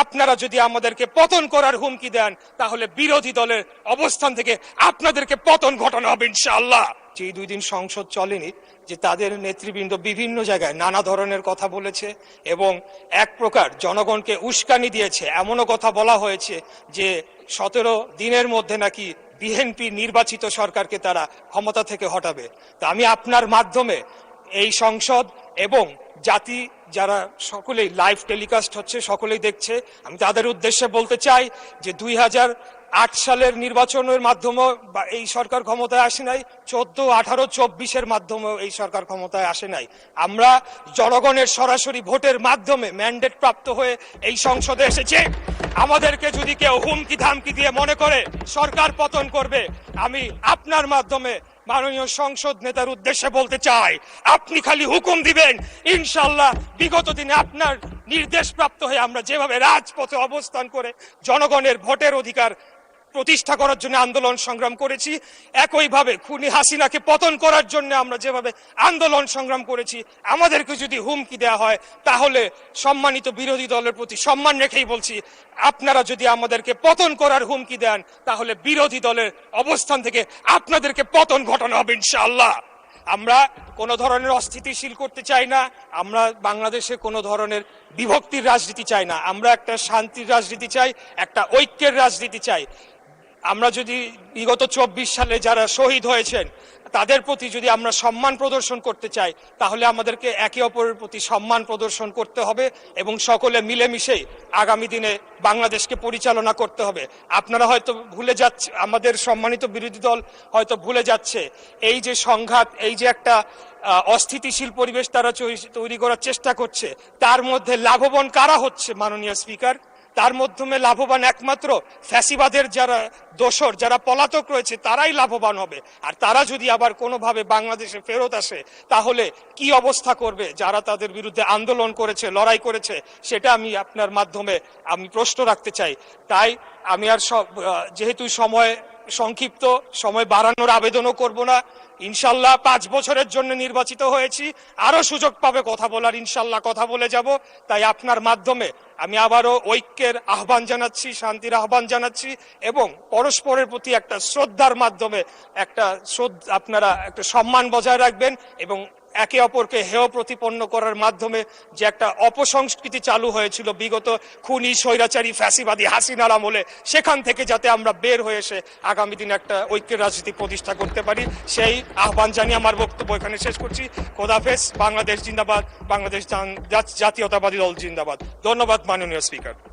আপনারা যদি আমাদেরকে পতন করার হুমকি দেন তাহলে বিরোধী দলের অবস্থান থেকে আপনাদেরকে পতন ঘটানো হবে ইনশাআল্লাহ। যে 2 দিন সংসদ চলেনি, যে তাদের নেতৃবৃন্দ বিভিন্ন জায়গায় নানা ধরনের কথা বলেছে এবং এক প্রকার জনগণকে উস্কানি দিয়েছে। এমনও কথা বলা হয়েছে যে 17 দিনের মধ্যে নাকি বিএনপি নির্বাচিত সরকারকে তারা ক্ষমতা থেকে হটাবে। তা আমি আপনার মাধ্যমে এই সংসদ এবং জাতি যারা সকলেই লাইভ টেলিকাস্ট হচ্ছে, সকলেই দেখছে, আমি তাদের উদ্দেশ্যে বলতে চাই যে 2008 সালের নির্বাচনের মাধ্যমে এই সরকার ক্ষমতায় আসে নাই, 14, 18, 24-এর মাধ্যমেও এই সরকার ক্ষমতায় আসে নাই। আমরা জনগণের সরাসরি ভোটের মাধ্যমে ম্যান্ডেট প্রাপ্ত হয়ে এই সংসদে এসেছে। আমাদেরকে যদি কেউ হুমকি ধামকি দিয়ে মনে করে সরকার পতন করবে, আমি আপনার মাধ্যমে মাননীয় সংসদ নেতার উদ্দেশ্যে বলতে চাই, আপনি খালি হুকুম দিবেন, ইনশাআল্লাহ বিগত দিনে আপনার নির্দেশ প্রাপ্ত হয়ে আমরা যেভাবে রাজপথে অবস্থান করে জনগণের ভোটের অধিকার প্রতিষ্ঠা করার জন্য আন্দোলন সংগ্রাম করেছি, একইভাবে খুনি হাসিনাকে পতন করার জন্য আমরা যেভাবে আন্দোলন সংগ্রাম করেছি, আমাদেরকে যদি হুমকি দেওয়া হয় তাহলে সম্মানিত বিরোধী দলের প্রতি সম্মান রেখেই বলছি, আপনারা যদি আমাদেরকে পতন করার হুমকি দেন তাহলে বিরোধী দলের অবস্থান থেকে আপনাদেরকে পতন ঘটানো হবে ইনশাআল্লাহ। আমরা কোনো ধরনের অস্থিতিশীল করতে চাই না, আমরা বাংলাদেশে কোনো ধরনের বিভক্তির রাজনীতি চাই না, আমরা একটা শান্তির রাজনীতি চাই, একটা ঐক্যের রাজনীতি চাই। আমরা যদি বিগত 24 সালে যারা শহীদ হয়েছেন তাদের প্রতি যদি আমরা সম্মান প্রদর্শন করতে চাই তাহলে আমাদেরকে একে অপরের প্রতি সম্মান প্রদর্শন করতে হবে এবং সকলে মিলেমিশেই আগামী দিনে বাংলাদেশকে পরিচালনা করতে হবে। আপনারা হয়তো ভুলে যাচ্ছে, আমাদের সম্মানিত বিরোধী দল হয়তো ভুলে যাচ্ছে, এই যে সংঘাত, এই যে একটা অস্থিতিশীল পরিবেশ তারা তৈরি করার চেষ্টা করছে, তার মধ্যে লাভবান কারা হচ্ছে মাননীয় স্পিকার? তার মাধ্যমে লাভবান একমাত্র ফ্যাসিবাদের যারা দোসর, যারা পলাতক রয়েছে তারাই লাভবান হবে। আর তারা যদি আবার কোনোভাবে বাংলাদেশে ফেরত আসে তাহলে কি অবস্থা করবে যারা তাদের বিরুদ্ধে আন্দোলন করেছে, লড়াই করেছে, সেটা আমি আপনার মাধ্যমে আমি প্রশ্ন রাখতে চাই। তাই আমি আর যেহেতু সময় সংক্ষিপ্ত, সময় বাড়ানোর আবেদনও করব না। ইনশাল্লাহ 5 বছরের জন্য নির্বাচিত হয়েছি, আরো সুযোগ পাবে কথা বলার, ইনশাল্লাহ কথা বলে যাব। তাই আপনার মাধ্যমে আমি আবারও ঐক্যের আহ্বান জানাচ্ছি, শান্তির আহ্বান জানাচ্ছি এবং পরস্পরের প্রতি একটা শ্রদ্ধার মাধ্যমে আপনারা একটা সম্মান বজায় রাখবেন এবং একে অপরকে হেয় প্রতিপন্ন করার মাধ্যমে যে একটা অপসংস্কৃতি চালু হয়েছিল বিগত খুনি স্বৈরাচারী ফ্যাসিবাদী হাসিনার আমলে, সেখান থেকে যাতে আমরা বের হয়ে এসে আগামী দিনে একটা ঐক্যের রাজনীতি প্রতিষ্ঠা করতে পারি, সেই আহ্বান জানিয়ে আমার বক্তব্য এখানে শেষ করছি। খোদাফেজ। বাংলাদেশ জিন্দাবাদ, বাংলাদেশ জাতীয়তাবাদী দল জিন্দাবাদ। ধন্যবাদ মাননীয় স্পিকার।